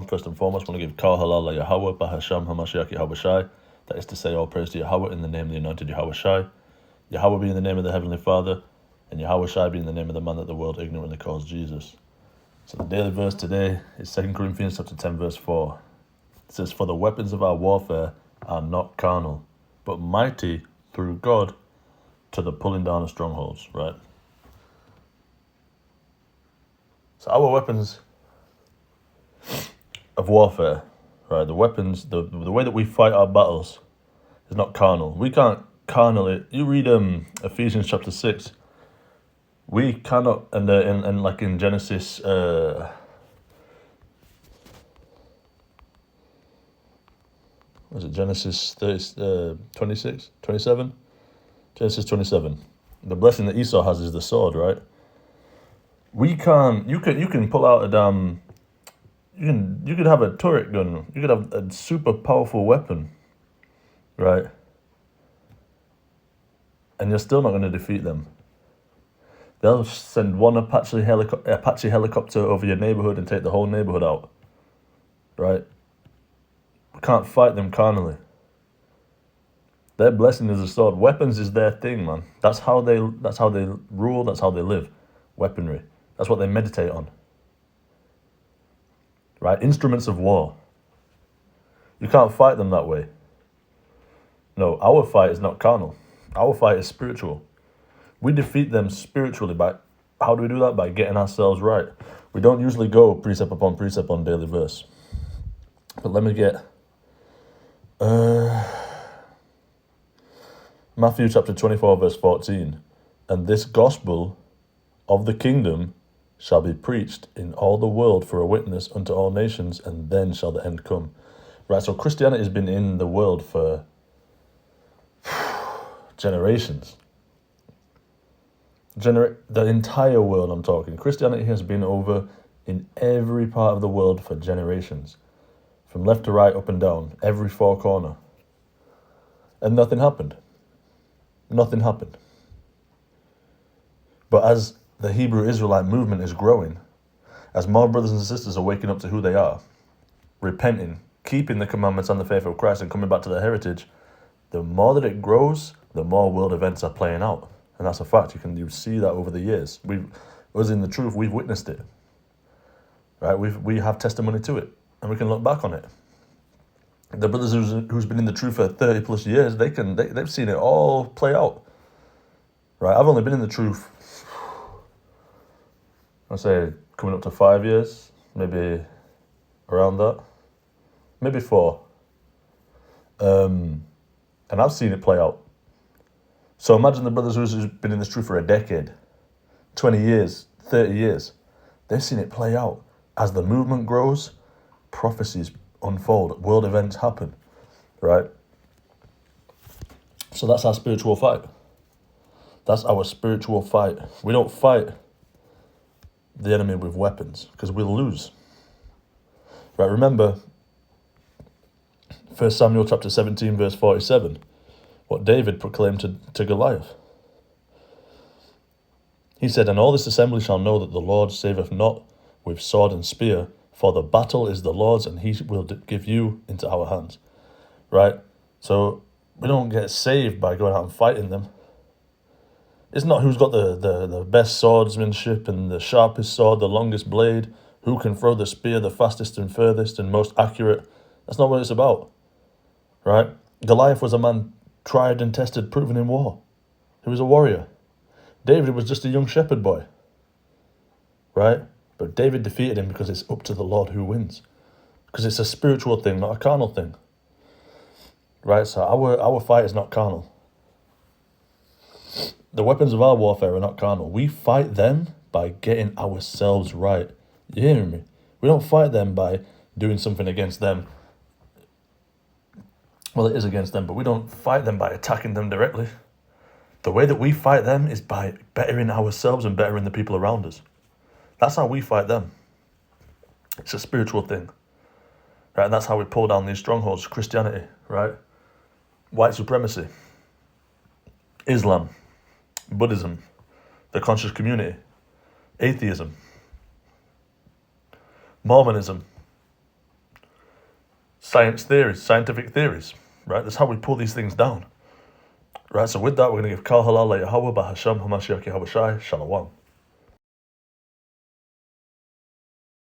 First and foremost, I want to give Kal Halal Yahweh Bahasham Hamashiach Yahweh Shai. That is to say, all praise to Yahweh in the name of the anointed Yahweh Shai. Yahweh being the name of the Heavenly Father, and Yahweh Shai being the name of the man that the world ignorantly calls Jesus. So the daily verse today is 2 Corinthians chapter 10, verse 4. It says, "For the weapons of our warfare are not carnal, but mighty through God to the pulling down of strongholds," right? So our weapons of warfare, right? The weapons, the way that we fight our battles is not carnal. We can't carnal it. You read Ephesians chapter 6. We cannot, and like in Genesis, was it Genesis 26, 27? Genesis 27. The blessing that Esau has is the sword, right? We can't. You can pull out a damn. You could have a turret gun. You could have a super powerful weapon, right? And you're still not going to defeat them. They'll send one Apache helicopter over your neighborhood and take the whole neighborhood out, right? We can't fight them carnally. Their blessing is a sword. Weapons is their thing, man. That's how they rule. That's how they live. Weaponry. That's what they meditate on. Right? Instruments of war. You can't fight them that way. No, our fight is not carnal. Our fight is spiritual. We defeat them spiritually by, how do we do that? By getting ourselves right. We don't usually go precept upon daily verse. But let me get Matthew chapter 24, verse 14. "And this gospel of the kingdom shall be preached in all the world for a witness unto all nations, and then shall the end come." Right, so Christianity has been in the world for generations. The entire world, I'm talking. Christianity has been over in every part of the world for generations. From left to right, up and down, every four corner. And nothing happened. Nothing happened. But as the Hebrew Israelite movement is growing, as more brothers and sisters are waking up to who they are, repenting, keeping the commandments and the faith of Christ and coming back to their heritage, the more that it grows, the more world events are playing out. And that's a fact. You see that over the years. Us in the truth, we've witnessed it. Right? We have testimony to it, and we can look back on it. The brothers who's been in the truth for 30 plus years, they've seen it all play out. Right? I've only been in the truth, I'd say coming up to 5 years, maybe around that, maybe 4. And I've seen it play out. So imagine the brothers who's been in this truth for a decade, 20 years, 30 years. They've seen it play out. As the movement grows, prophecies unfold, world events happen, right? So that's our spiritual fight. That's our spiritual fight. We don't fight the enemy with weapons, because we'll lose. Right, remember 1 Samuel chapter 17, verse 47. What David proclaimed to Goliath. He said, "And all this assembly shall know that the Lord saveth not with sword and spear, for the battle is the Lord's, and he will give you into our hands." Right? So we don't get saved by going out and fighting them. It's not who's got the best swordsmanship and the sharpest sword, the longest blade, who can throw the spear the fastest and furthest and most accurate. That's not what it's about. Right? Goliath was a man tried and tested, proven in war. He was a warrior. David was just a young shepherd boy. Right? But David defeated him because it's up to the Lord who wins. Because it's a spiritual thing, not a carnal thing. Right? So our fight is not carnal. The weapons of our warfare are not carnal. We fight them by getting ourselves right. You hear me? We don't fight them by doing something against them. Well, it is against them, but we don't fight them by attacking them directly. The way that we fight them is by bettering ourselves and bettering the people around us. That's how we fight them. It's a spiritual thing. Right? And that's how we pull down these strongholds. Christianity, right? White supremacy. Islam. Buddhism. The conscious community. Atheism. Mormonism. scientific theories, right? That's how we pull these things down. Right, so with that, we're going to give Kal Halal Yahweh Bahasham Hamashiach Yahweh Shai Shalom.